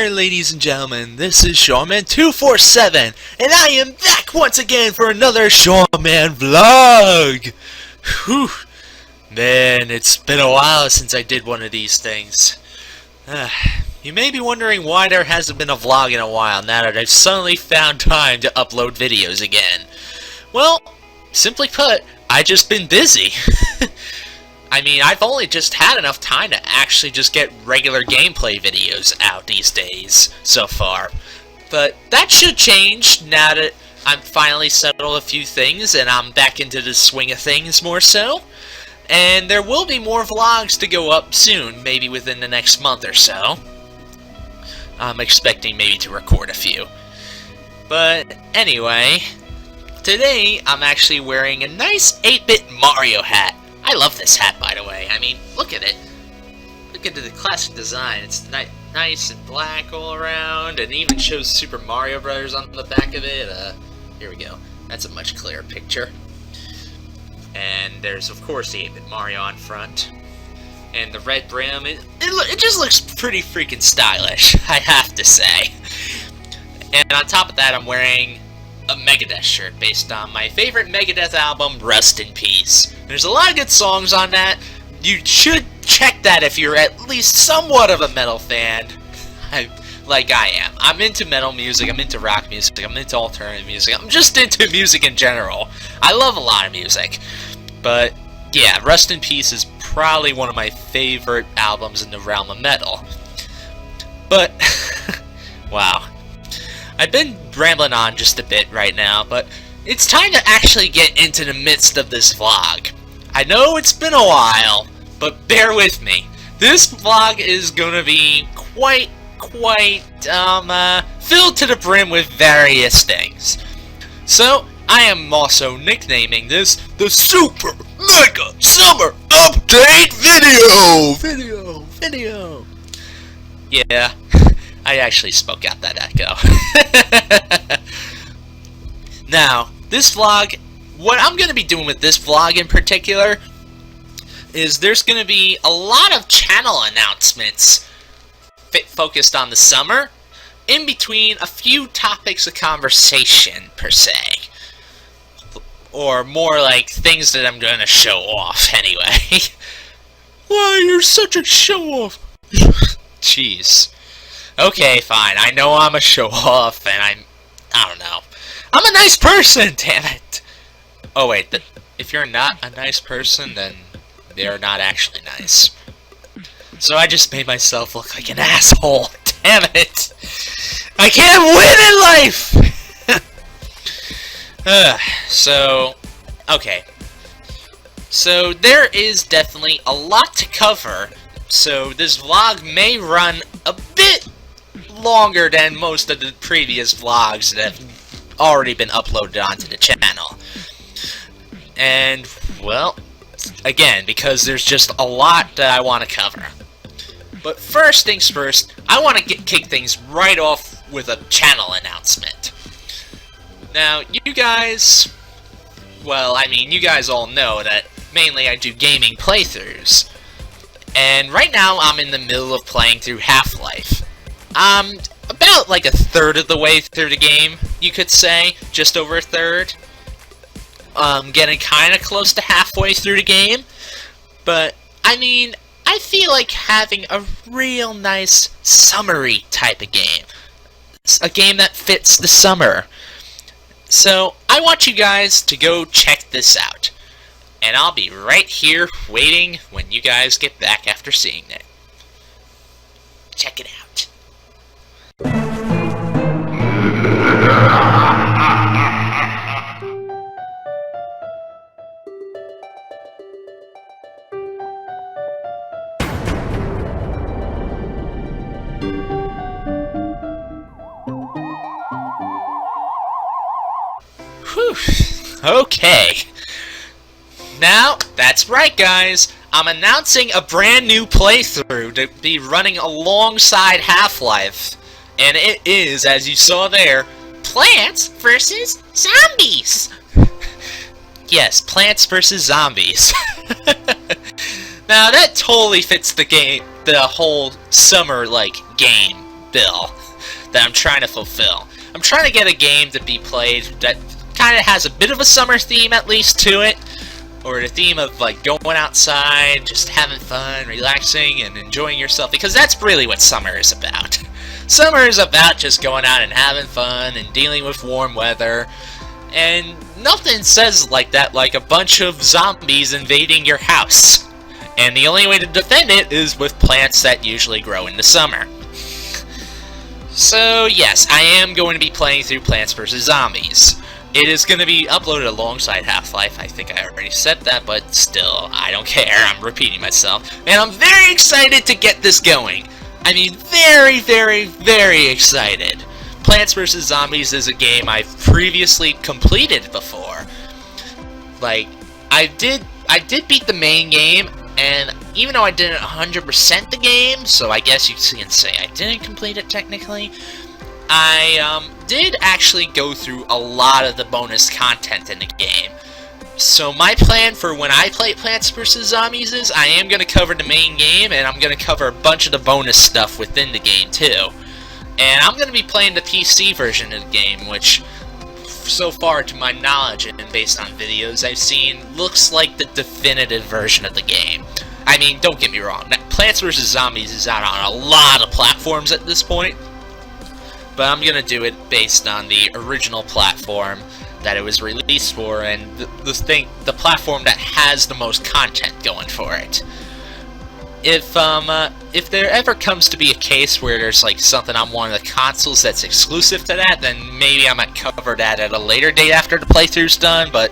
there, ladies and gentlemen, this is Seanman247, and I am back once again for another Seanman Vlog! Whew, man, it's been a while since I did one of these things. You may be wondering why there hasn't been a vlog in a while now that I've suddenly found time to upload videos again. Well, simply put, I've just been busy. I mean, I've only just had enough time to actually just get regular gameplay videos out these days so far. But that should change now that I'm finally settled a few things and I'm back into the swing of things more so. And there will be more vlogs to go up soon, maybe within the next month or so. I'm expecting maybe to record a few. But anyway, today I'm actually wearing a nice 8-bit Mario hat. I love this hat, by the way. I mean, look at it. Look at the classic design. It's nice and black all around, and even shows Super Mario Brothers on the back of it. Here we go. That's a much clearer picture. And there's, of course, the 8-bit Mario on front. And the red brim, it just looks pretty freaking stylish, I have to say. And on top of that, I'm wearing a Megadeth shirt based on my favorite Megadeth album, Rust in Peace. There's a lot of good songs on that. You should check that if you're at least somewhat of a metal fan, like I am. I'm into metal music, I'm into rock music, I'm into alternative music, I'm just into music in general. I love a lot of music. But yeah, Rust in Peace is probably one of my favorite albums in the realm of metal. But, wow. I've been rambling on just a bit right now, but it's time to actually get into the midst of this vlog. I know it's been a while, but bear with me. This vlog is gonna be quite filled to the brim with various things. So, I am also nicknaming this the Super Mega Summer Update Video! Yeah. I actually spoke out that echo. Now, this vlog, what I'm going to be doing with this vlog in particular, is there's going to be a lot of channel announcements focused on the summer, in between a few topics of conversation, per se. Or more like things that I'm going to show off, anyway. Why, you're such a show-off! Jeez. Okay, fine. I know I'm a show-off, and I don't know. I'm a nice person, damn it! Oh, wait, if you're not a nice person, then they're not actually nice. So I just made myself look like an asshole. Damn it! I can't win in life! Okay. So, there is definitely a lot to cover, so this vlog may run a bit longer than most of the previous vlogs that have already been uploaded onto the channel. And, well, again, because there's just a lot that I want to cover. But first things first, I want to kick things right off with a channel announcement. Now, you guys, well, I mean, you guys all know that mainly I do gaming playthroughs. And right now, I'm in the middle of playing through Half-Life. I'm about like a third of the way through the game, you could say. Just over a third. Getting kind of close to halfway through the game. But, I mean, I feel like having a real nice summery type of game. A game that fits the summer. So, I want you guys to go check this out. And I'll be right here waiting when you guys get back after seeing it. Check it out. Whew. Okay. Now, that's right, guys. I'm announcing a brand new playthrough to be running alongside Half-Life. And it is, as you saw there, Plants vs. Zombies! Yes, Plants vs. Zombies. Now, that totally fits the game, the whole summer, game bill that I'm trying to fulfill. I'm trying to get a game to be played that kind of has a bit of a summer theme at least to it, or the theme of like going outside, just having fun, relaxing, and enjoying yourself, because that's really what summer is about. Summer is about just going out and having fun and dealing with warm weather, and nothing says like that like a bunch of zombies invading your house. And the only way to defend it is with plants that usually grow in the summer. So yes, I am going to be playing through Plants vs. Zombies. It is going to be uploaded alongside Half-Life. I think I already said that, but still, I don't care. I'm repeating myself. And I'm very excited to get this going. I mean, very, very, very excited. Plants vs. Zombies is a game I've previously completed before. Like, I did beat the main game, and even though I didn't 100% the game, so I guess you can say I didn't complete it technically, I did actually go through a lot of the bonus content in the game. So my plan for when I play Plants vs. Zombies is I am going to cover the main game, and I'm going to cover a bunch of the bonus stuff within the game too. And I'm going to be playing the PC version of the game, which, so far to my knowledge and based on videos I've seen, looks like the definitive version of the game. I mean, don't get me wrong, Plants vs. Zombies is out on a lot of platforms at this point, but I'm going to do it based on the original platform that it was released for, and the platform that has the most content going for it. If there ever comes to be a case where there's like something on one of the consoles that's exclusive to that, then maybe I might cover that at a later date after the playthrough's done, but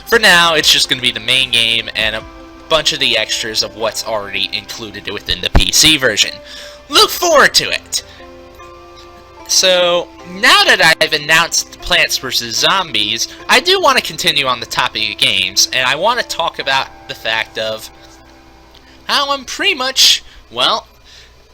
for now, it's just going to be the main game and a bunch of the extras of what's already included within the PC version. Look forward to it! So, now that I've announced Plants vs. Zombies, I do want to continue on the topic of games, and I want to talk about the fact of how I'm pretty much, well,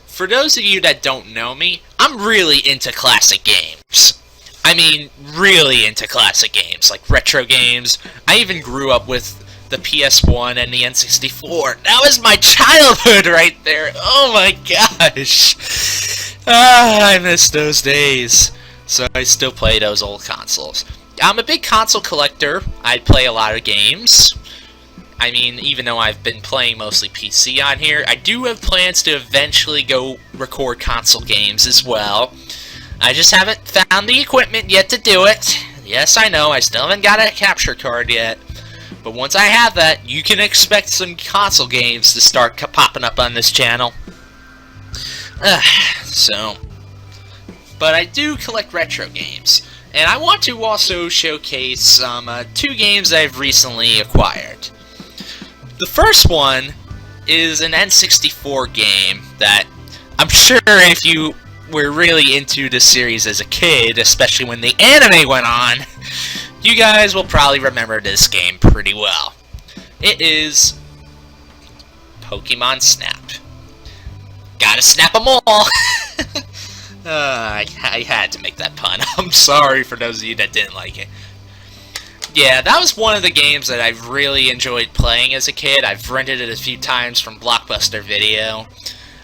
for those of you that don't know me, I'm really into classic games. I mean, really into classic games, like retro games. I even grew up with the PS1 and the N64. That was my childhood right there. Oh my gosh. I miss those days. So I still play those old consoles. I'm a big console collector. I play a lot of games. I mean, even though I've been playing mostly PC on here, I do have plans to eventually go record console games as well. I just haven't found the equipment yet to do it. Yes, I know, I still haven't got a capture card yet. But once I have that, you can expect some console games to start popping up on this channel. But I do collect retro games, and I want to also showcase two games I've recently acquired. The first one is an N64 game that I'm sure if you were really into the series as a kid, especially when the anime went on, you guys will probably remember this game pretty well. It is Pokemon Snap. Gotta snap them all! I had to make that pun. I'm sorry for those of you that didn't like it. Yeah, that was one of the games that I really enjoyed playing as a kid. I've rented it a few times from Blockbuster Video.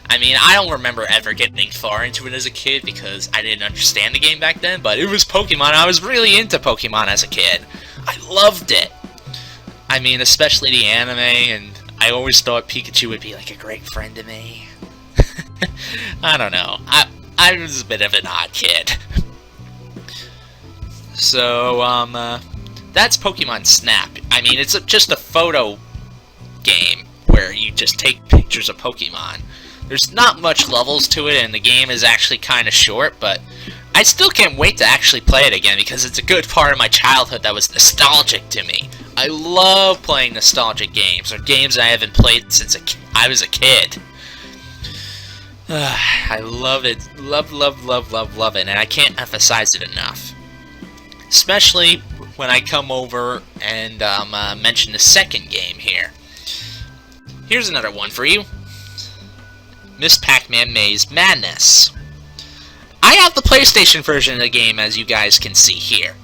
I mean, I don't remember ever getting far into it as a kid because I didn't understand the game back then, but it was Pokemon. I was really into Pokemon as a kid. I loved it. I mean, especially the anime, and I always thought Pikachu would be like a great friend to me. I don't know. I was a bit of an odd kid. So, that's Pokemon Snap. I mean, it's just a photo game where you just take pictures of Pokemon. There's not much levels to it, and the game is actually kind of short, but I still can't wait to actually play it again because it's a good part of my childhood that was nostalgic to me. I love playing nostalgic games, or games I haven't played since I was a kid. I love it. Love it, and I can't emphasize it enough. Especially when I come over and mention the second game here. Here's another one for you. Miss Pac-Man Maze Madness. I have the PlayStation version of the game, as you guys can see here.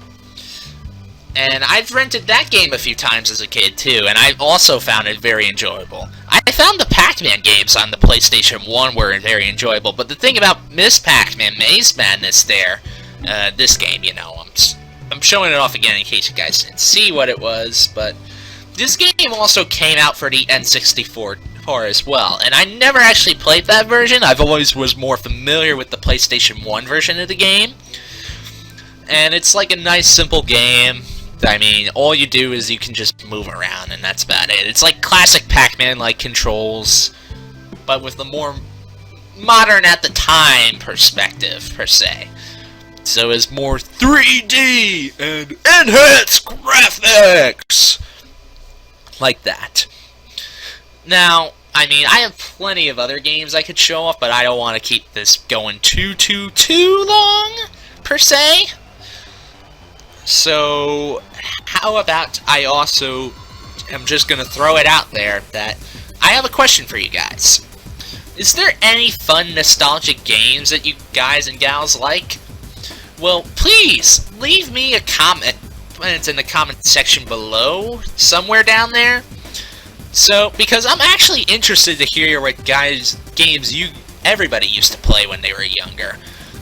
And I've rented that game a few times as a kid too, and I also found it very enjoyable. I found the Pac-Man games on the PlayStation 1 were very enjoyable, but the thing about Miss Pac-Man Maze Madness there, this game, you know, I'm showing it off again in case you guys didn't see what it was, but this game also came out for the N64 as well, and I never actually played that version. I've always was more familiar with the PlayStation 1 version of the game, and it's like a nice simple game. I mean, all you do is you can just move around, and that's about it. It's like classic Pac-Man-like controls, but with the more modern at the time perspective, per se. So it's more 3D and enhanced graphics! Like that. Now, I mean, I have plenty of other games I could show off, but I don't want to keep this going too long, per se. So, how about I also am just going to throw it out there that I have a question for you guys. Is there any fun nostalgic games that you guys and gals like? Well, please leave me a comment in the comment section below, somewhere down there. So, because I'm actually interested to hear what games everybody used to play when they were younger.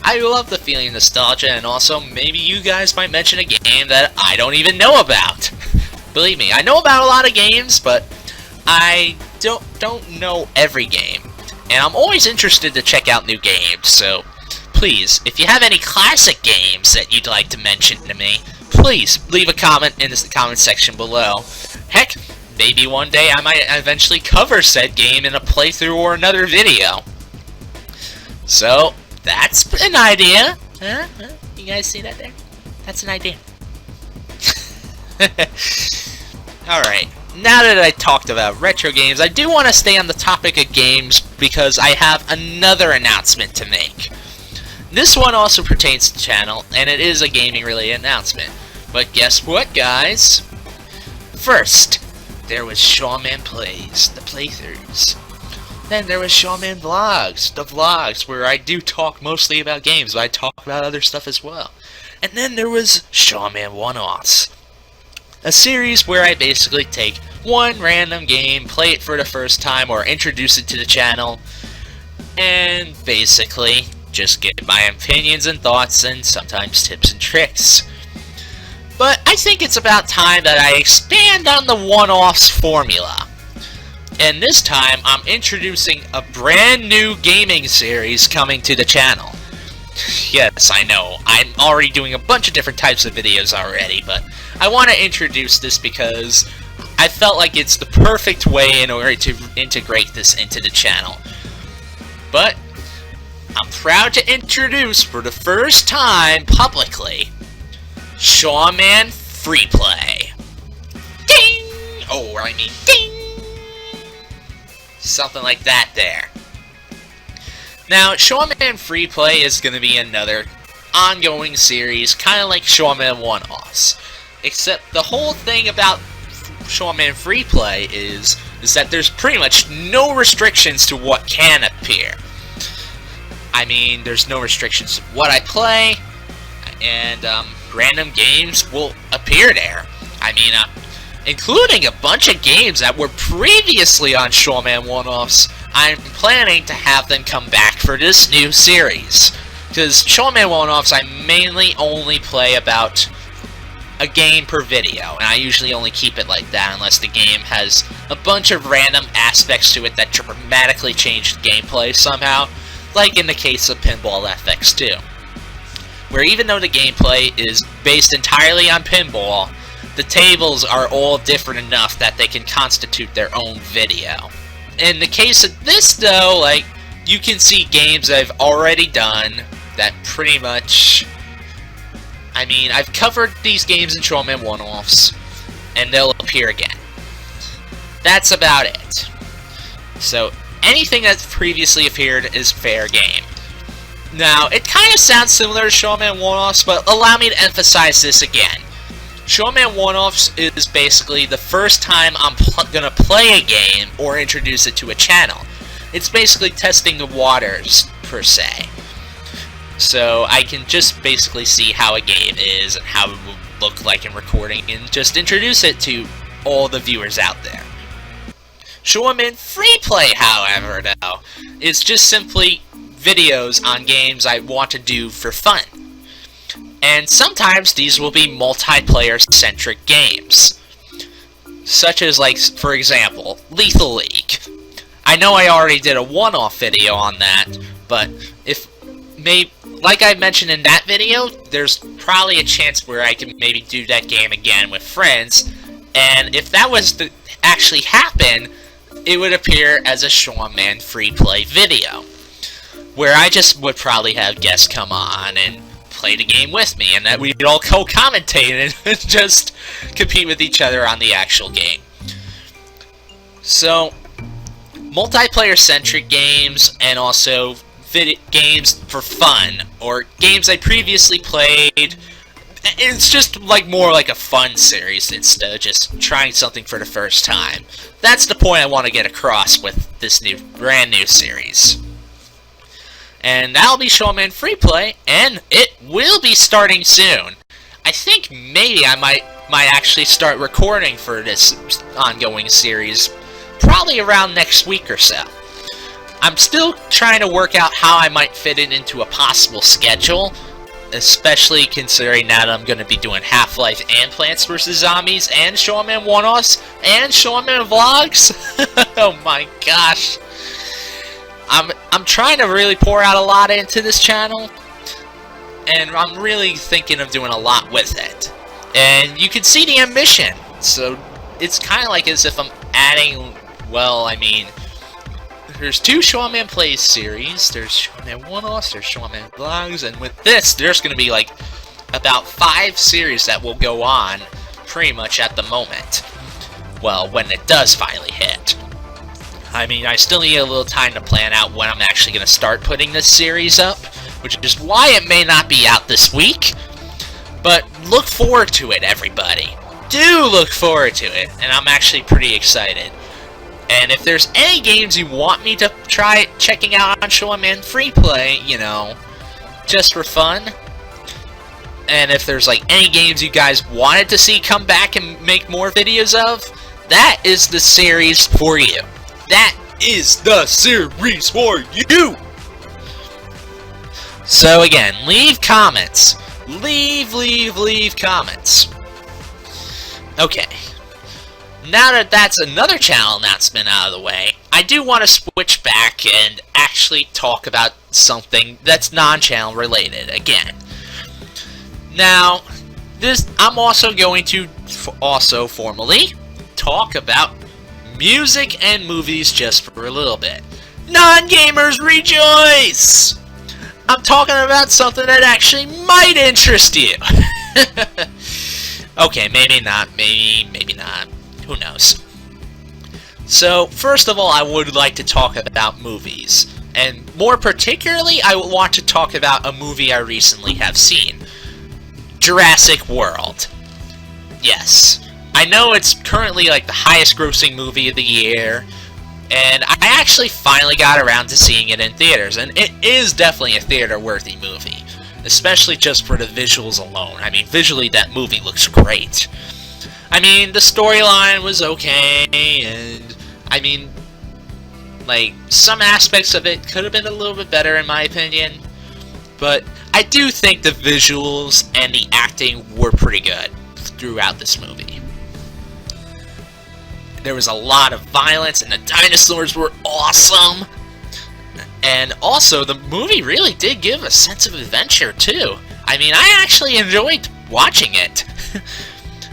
I love the feeling of nostalgia, and also maybe you guys might mention a game that I don't even know about. Believe me, I know about a lot of games, but I don't know every game. And I'm always interested to check out new games, so please, if you have any classic games that you'd like to mention to me, please leave a comment in the comment section below. Heck, maybe one day I might eventually cover said game in a playthrough or another video. So, that's an idea. Huh? You guys see that there? That's an idea. Alright, now that I talked about retro games, I do want to stay on the topic of games because I have another announcement to make. This one also pertains to the channel, and it is a gaming-related announcement. But guess what, guys? First, there was Seanman Plays, the playthroughs. Then there was Seanman Vlogs, the vlogs, where I do talk mostly about games, but I talk about other stuff as well. And then there was Seanman One-Offs, a series where I basically take one random game, play it for the first time, or introduce it to the channel, and basically just give my opinions and thoughts, and sometimes tips and tricks. But I think it's about time that I expand on the one-offs formula. And this time, I'm introducing a brand new gaming series coming to the channel. Yes, I know, I'm already doing a bunch of different types of videos already, but I want to introduce this because I felt like it's the perfect way in order to integrate this into the channel. But I'm proud to introduce, for the first time publicly, Seanman Freeplay. Ding! Oh, I mean, ding! Something like that there. Now, Seanman Freeplay is going to be another ongoing series, kind of like Seanman One-Offs. Except the whole thing about Seanman Freeplay is that there's pretty much no restrictions to what can appear. I mean, there's no restrictions to what I play, and random games will appear there. I mean, including a bunch of games that were previously on Seanman One-Offs. I'm planning to have them come back for this new series. Because Seanman One-Offs, I mainly only play about a game per video, and I usually only keep it like that unless the game has a bunch of random aspects to it that dramatically change the gameplay somehow, like in the case of Pinball FX2, where even though the gameplay is based entirely on pinball, the tables are all different enough that they can constitute their own video. In the case of this, though, like, you can see games I've already done that pretty much... I mean, I've covered these games in Seanman One-Offs, and they'll appear again. That's about it. So, anything that's previously appeared is fair game. Now, it kind of sounds similar to Seanman One-Offs, but allow me to emphasize this again. Seanman One-Offs is basically the first time I'm gonna play a game or introduce it to a channel. It's basically testing the waters, per se. So I can just basically see how a game is and how it will look like in recording and just introduce it to all the viewers out there. Seanman Free Play, however, though, is just simply videos on games I want to do for fun. And sometimes these will be multiplayer-centric games. Such as, like, for example, Lethal League. I know I already did a one-off video on that, but like I mentioned in that video, there's probably a chance where I can maybe do that game again with friends, and if that was to actually happen, it would appear as a Seanman Free Play video, where I just would probably have guests come on and play the game with me, and that we'd all co-commentate and just compete with each other on the actual game. So, multiplayer-centric games, and also games for fun, or games I previously played. It's just like more like a fun series instead of just trying something for the first time. That's the point I want to get across with this brand new series. And that'll be Seanman Free Play, and it will be starting soon. I think maybe I might actually start recording for this ongoing series probably around next week or so. I'm still trying to work out how I might fit it into a possible schedule, especially considering now that I'm going to be doing Half-Life and Plants vs. Zombies and Seanman One-Offs and Seanman Vlogs. Oh my gosh. I'm trying to really pour out a lot into this channel, and I'm really thinking of doing a lot with it. And you can see the ambition, so it's kind of like as if I'm adding, well, I mean, there's 2 Seanman Plays series, there's Seanman One-Offs, there's Seanman Vlogs, and with this, there's going to be like about 5 series that will go on pretty much at the moment. Well, when it does finally hit. I mean, I still need a little time to plan out when I'm actually going to start putting this series up, which is why it may not be out this week. But look forward to it, everybody. Do look forward to it, and I'm actually pretty excited. And if there's any games you want me to try checking out on Seanman Free Play, you know, just for fun, and if there's like any games you guys wanted to see come back and make more videos of, that is the series for you. That is the series for you! So again, leave comments. Leave comments. Okay. Now that that's another channel announcement out of the way, I do want to switch back and actually talk about something that's non-channel related again. Now, I'm also going to also formally talk about music and movies just for a little bit. Non-gamers rejoice! I'm talking about something that actually might interest you. Okay, maybe not, maybe not. Who knows? So, first of all, I would like to talk about movies. And more particularly, I want to talk about a movie I recently have seen. Jurassic World. Yes. I know it's currently like the highest grossing movie of the year, and I actually finally got around to seeing it in theaters, and it is definitely a theater-worthy movie. Especially just for the visuals alone. I mean, visually that movie looks great. I mean, the storyline was okay, and, I mean, like, some aspects of it could have been a little bit better in my opinion, but I do think the visuals and the acting were pretty good throughout this movie. There was a lot of violence, and the dinosaurs were awesome, and also the movie really did give a sense of adventure, too. I mean, I actually enjoyed watching it.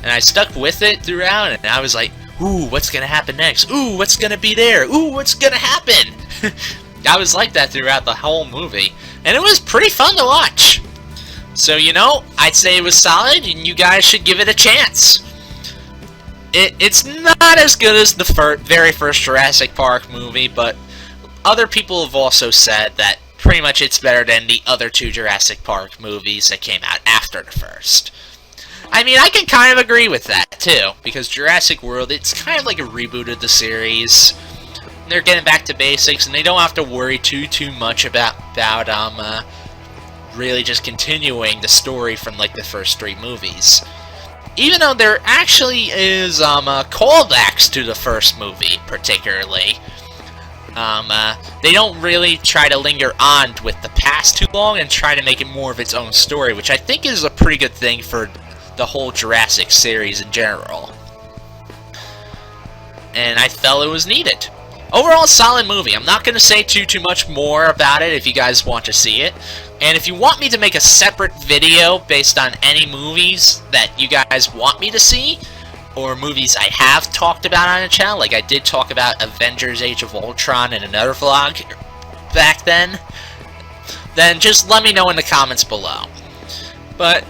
And I stuck with it throughout, and I was like, ooh, what's gonna happen next? Ooh, what's gonna be there? Ooh, what's gonna happen? I was like that throughout the whole movie, and it was pretty fun to watch. So, you know, I'd say it was solid, and you guys should give it a chance. It's not as good as the very first Jurassic Park movie, but other people have also said that pretty much it's better than the other 2 Jurassic Park movies that came out after the first. I mean, I can kind of agree with that, too, because Jurassic World, it's kind of like a reboot of the series. They're getting back to basics, and they don't have to worry too much about really just continuing the story from, like, the first 3 movies. even though there actually is callbacks to the first movie, particularly. They don't really try to linger on with the past too long and try to make it more of its own story, which I think is a pretty good thing for the whole Jurassic series in general. And I felt it was needed. Overall, solid movie. I'm not going to say too much more about it if you guys want to see it. And if you want me to make a separate video based on any movies that you guys want me to see, or movies I have talked about on the channel, like I did talk about Avengers Age of Ultron in another vlog back then just let me know in the comments below. But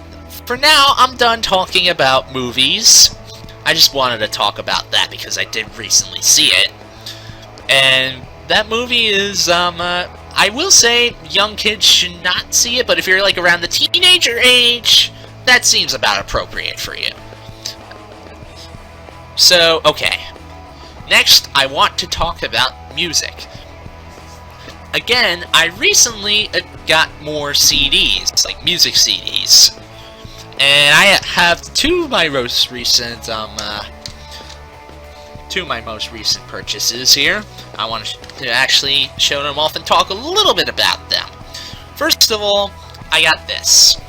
for now, I'm done talking about movies. I just wanted to talk about that because I did recently see it. And that movie is, I will say young kids should not see it, but if you're like around the teenager age, that seems about appropriate for you. So, okay. Next, I want to talk about music. Again, I recently got more CDs, like music CDs. And I have two of my most recent purchases here. I want to actually show them off and talk a little bit about them. First of all, I got this.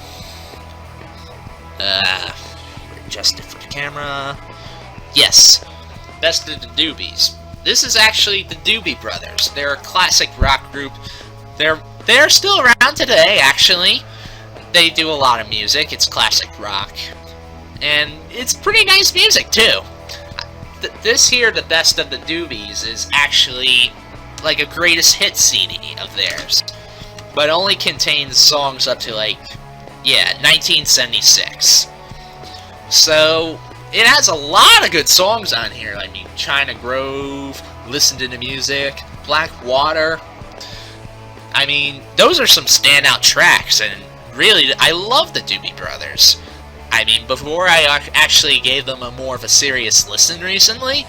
Adjust it for the camera. Yes, Best of the Doobies. This is actually the Doobie Brothers. They're a classic rock group. They're still around today, actually. They do a lot of music. It's classic rock. And it's pretty nice music, too. This here, the Best of the Doobies, is actually like a greatest hit CD of theirs. But only contains songs up to, like, yeah, 1976. So it has a lot of good songs on here. I mean, China Grove, Listen to the Music, Black Water. I mean, those are some standout tracks, and really, I love the Doobie Brothers. I mean, before I actually gave them a more of a serious listen recently,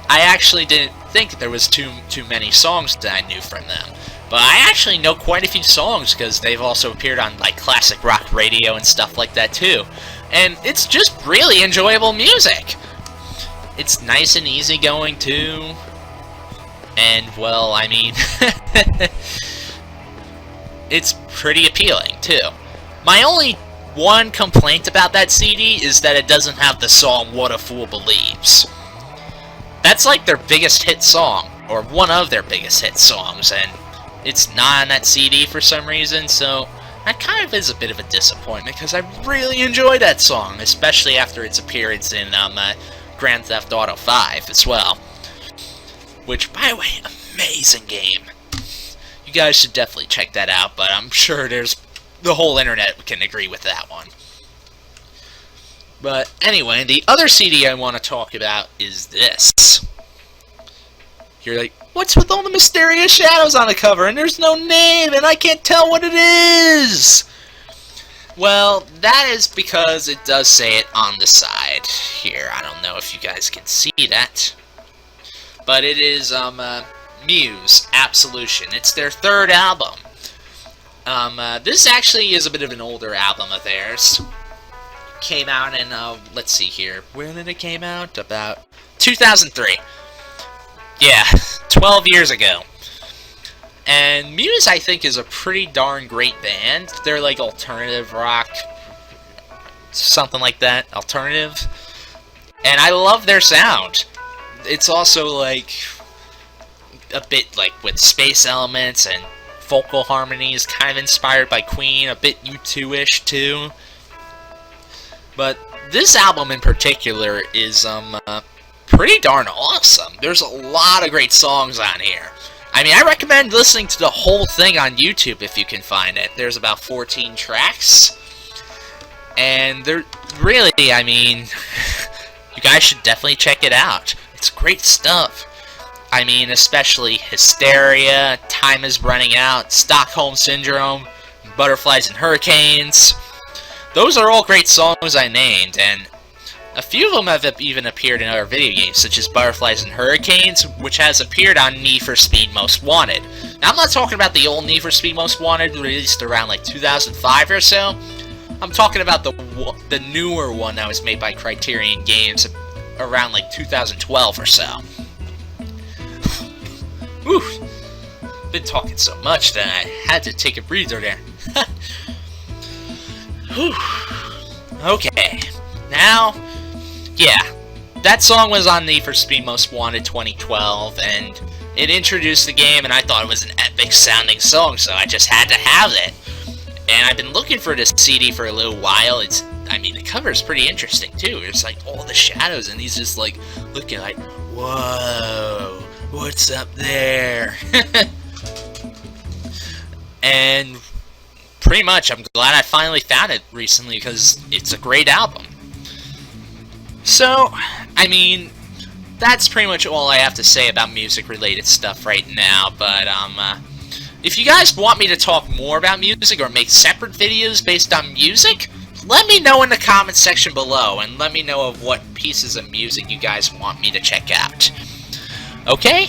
I actually didn't think there was too many songs that I knew from them. But I actually know quite a few songs because they've also appeared on like classic rock radio and stuff like that too. And it's just really enjoyable music. It's nice and easy going too. And well, I mean, it's pretty appealing too. My only one complaint about that CD is that it doesn't have the song What a Fool Believes. That's like their biggest hit song, or one of their biggest hit songs, and it's not on that CD for some reason, so that kind of is a bit of a disappointment, because I really enjoy that song, especially after its appearance in Grand Theft Auto 5 as well. Which, by the way, amazing game. You guys should definitely check that out, but I'm sure the whole internet can agree with that one. But anyway, the other CD I want to talk about is this. You're like, what's with all the mysterious shadows on the cover, and there's no name, and I can't tell what it is? Well, that is because it does say it on the side here. I don't know if you guys can see that. But it is Muse, Absolution. It's their third album. This actually is a bit of an older album of theirs. Came out in, let's see here. When did it came out? About 2003. Yeah, 12 years ago. And Muse, I think, is a pretty darn great band. They're like alternative rock, something like that, alternative. And I love their sound. It's also like a bit like with space elements and vocal harmonies, kind of inspired by Queen, a bit U2-ish too. But this album in particular is pretty darn awesome. There's a lot of great songs on here. I mean, I recommend listening to the whole thing on YouTube if you can find it. There's about 14 tracks. And they're really, I mean, you guys should definitely check it out. It's great stuff. I mean, especially Hysteria, Time is Running Out, Stockholm Syndrome, Butterflies and Hurricanes. Those are all great songs I named, and a few of them have even appeared in other video games, such as Butterflies and Hurricanes, which has appeared on Need for Speed Most Wanted. Now, I'm not talking about the old Need for Speed Most Wanted, released around like 2005 or so. I'm talking about the newer one that was made by Criterion Games around like 2012 or so. Whew. Been talking so much that I had to take a breather there. Whew. Okay, now, yeah, that song was on Need for Speed Most Wanted 2012, and it introduced the game, and I thought it was an epic sounding song, so I just had to have it. And I've been looking for this CD for a little while. I mean, the cover is pretty interesting too. There's like all the shadows, and he's just like looking like, whoa, what's up there? And pretty much, I'm glad I finally found it recently because it's a great album. So, I mean, that's pretty much all I have to say about music-related stuff right now, but, if you guys want me to talk more about music or make separate videos based on music, let me know in the comment section below, and let me know of what pieces of music you guys want me to check out. Okay?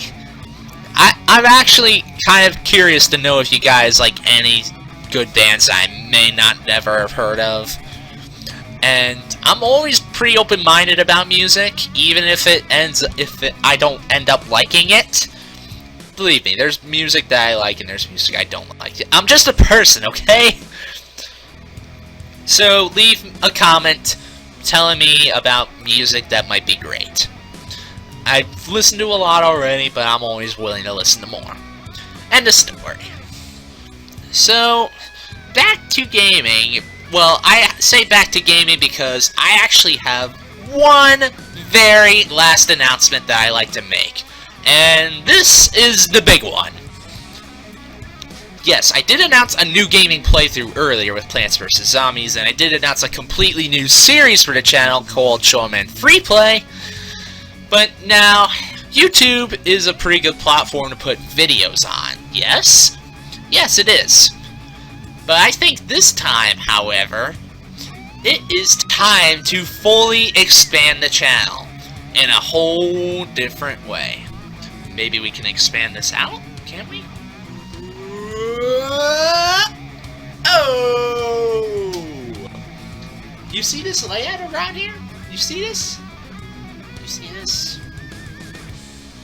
I'm actually kind of curious to know if you guys like any good bands I may not never have heard of. And I'm always pretty open-minded about music, even if I don't end up liking it. Believe me, there's music that I like and there's music I don't like. I'm just a person, okay? So leave a comment telling me about music that might be great. I've listened to a lot already, but I'm always willing to listen to more. End of story. So, back to gaming. Well, I say back to gaming because I actually have one very last announcement that I like to make. And this is the big one. Yes, I did announce a new gaming playthrough earlier with Plants vs. Zombies, and I did announce a completely new series for the channel called Seanman Freeplay. But now, YouTube is a pretty good platform to put videos on, yes? Yes, it is. But I think this time, however, it is time to fully expand the channel in a whole different way. Maybe we can expand this out, can't we? Oh! You see this layout around here? You see this? You see this?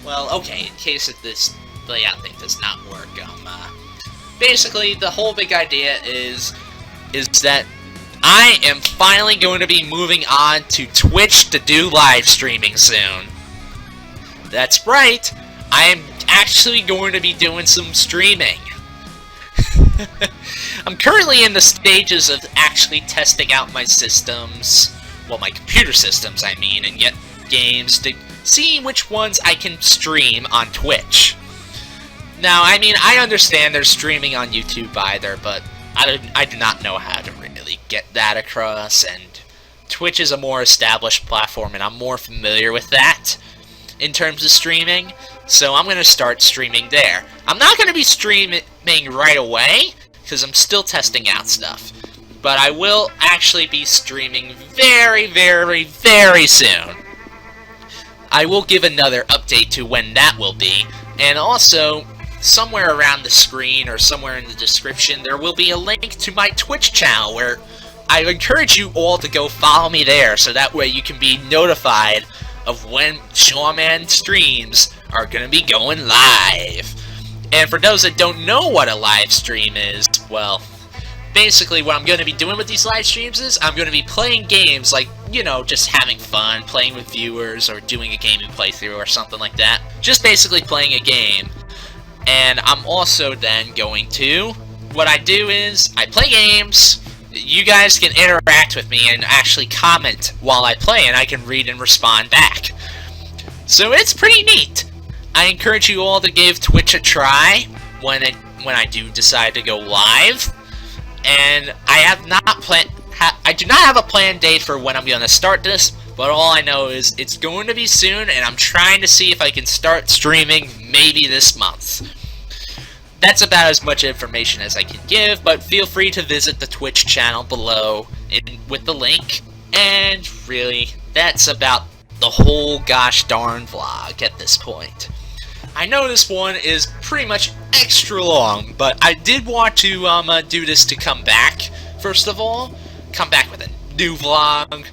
Well, okay, in case if this layout thing does not work, basically the whole big idea is that I am finally going to be moving on to Twitch to do live streaming soon. That's right, I am actually going to be doing some streaming. I'm currently in the stages of actually testing out my systems, well, my computer systems, I mean, and yet games to see which ones I can stream on Twitch. Now, I mean, I understand they're streaming on YouTube either, but I do not know how to really get that across, and Twitch is a more established platform, and I'm more familiar with that in terms of streaming, so I'm going to start streaming there. I'm not going to be streaming right away, because I'm still testing out stuff, but I will actually be streaming very, very, very soon. I will give another update to when that will be, and also, somewhere around the screen or somewhere in the description, there will be a link to my Twitch channel where I encourage you all to go follow me there, so that way you can be notified of when Seanman streams are going to be going live. And for those that don't know what a live stream is, well, basically what I'm going to be doing with these live streams is I'm going to be playing games like, you know, just having fun, playing with viewers, or doing a gaming playthrough or something like that. Just basically playing a game. And I'm also then going to, what I do is, I play games, you guys can interact with me and actually comment while I play, and I can read and respond back. So it's pretty neat. I encourage you all to give Twitch a try when I do decide to go live. And I do not have a planned date for when I'm going to start this, but all I know is it's going to be soon, and I'm trying to see if I can start streaming maybe this month. That's about as much information as I can give, but feel free to visit the Twitch channel below with the link. And really, that's about the whole gosh darn vlog at this point. I know this one is pretty much extra long, but I did want to do this to come back, first of all, come back with a new vlog.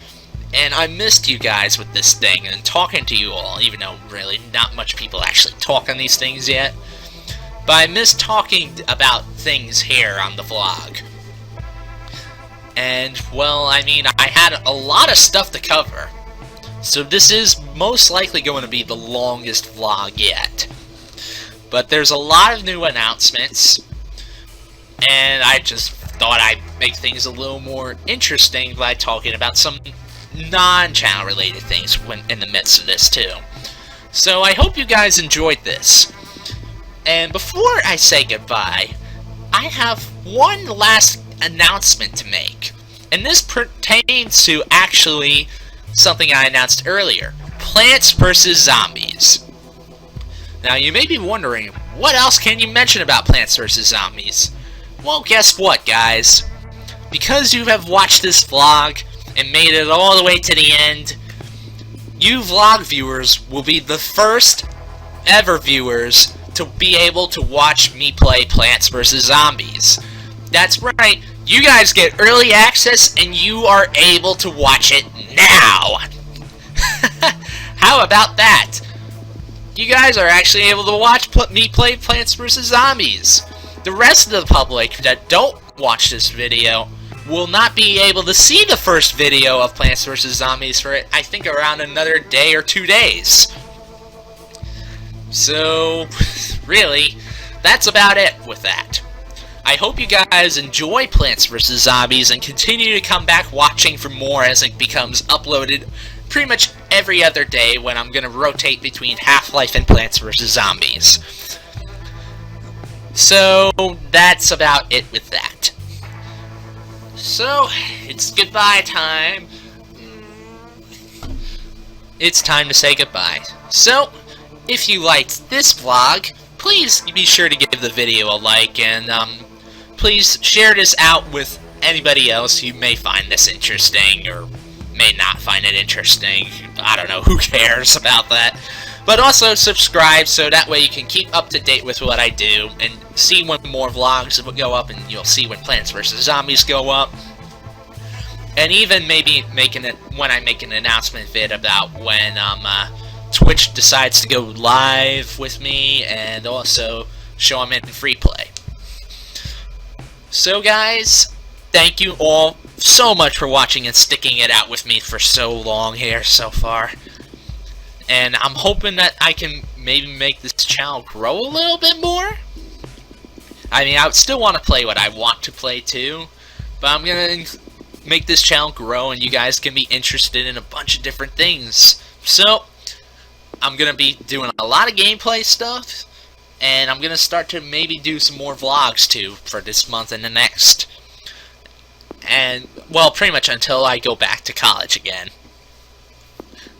And I missed you guys with this thing and talking to you all, even though really not much people actually talk on these things yet. But I miss talking about things here on the vlog. And, well, I mean, I had a lot of stuff to cover. So this is most likely going to be the longest vlog yet. But there's a lot of new announcements. And I just thought I'd make things a little more interesting by talking about some non-channel related things when in the midst of this too. So I hope you guys enjoyed this. And before I say goodbye, I have one last announcement to make. And this pertains to actually something I announced earlier. Plants vs. Zombies. Now you may be wondering, what else can you mention about Plants vs. Zombies? Well, guess what, guys? Because you have watched this vlog and made it all the way to the end, you vlog viewers will be the first ever viewers to be able to watch me play Plants vs. Zombies. That's right, you guys get early access and you are able to watch it now! How about that? You guys are actually able to watch me play Plants vs. Zombies. The rest of the public that don't watch this video will not be able to see the first video of Plants vs. Zombies for, I think, around another day or 2 days. So, really, that's about it with that. I hope you guys enjoy Plants vs. Zombies and continue to come back watching for more as it becomes uploaded pretty much every other day when I'm going to rotate between Half-Life and Plants vs. Zombies. So, that's about it with that. So, it's goodbye time. It's time to say goodbye. So, if you liked this vlog, please be sure to give the video a like and please share this out with anybody else who may find this interesting or may not find it interesting. I don't know, who cares about that? But also subscribe so that way you can keep up to date with what I do and see when more vlogs will go up, and you'll see when Plants vs. Zombies go up. And even maybe when I make an announcement vid about when Twitch decides to go live with me, and also Seanman free play. So guys, thank you all so much for watching and sticking it out with me for so long here so far. And I'm hoping that I can maybe make this channel grow a little bit more. I mean, I would still want to play what I want to play too, but I'm going to make this channel grow and you guys can be interested in a bunch of different things. So, I'm going to be doing a lot of gameplay stuff, and I'm going to start to maybe do some more vlogs too for this month and the next. And, well, pretty much until I go back to college again.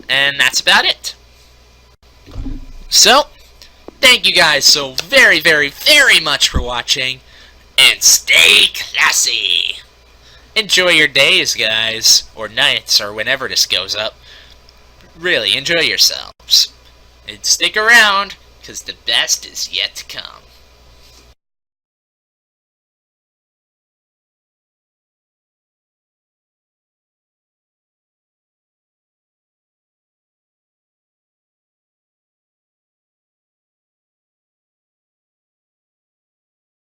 And that's about it. So, thank you guys so very, very, very much for watching, and stay classy! Enjoy your days, guys, or nights, or whenever this goes up. Really, enjoy yourselves. And stick around, because the best is yet to come.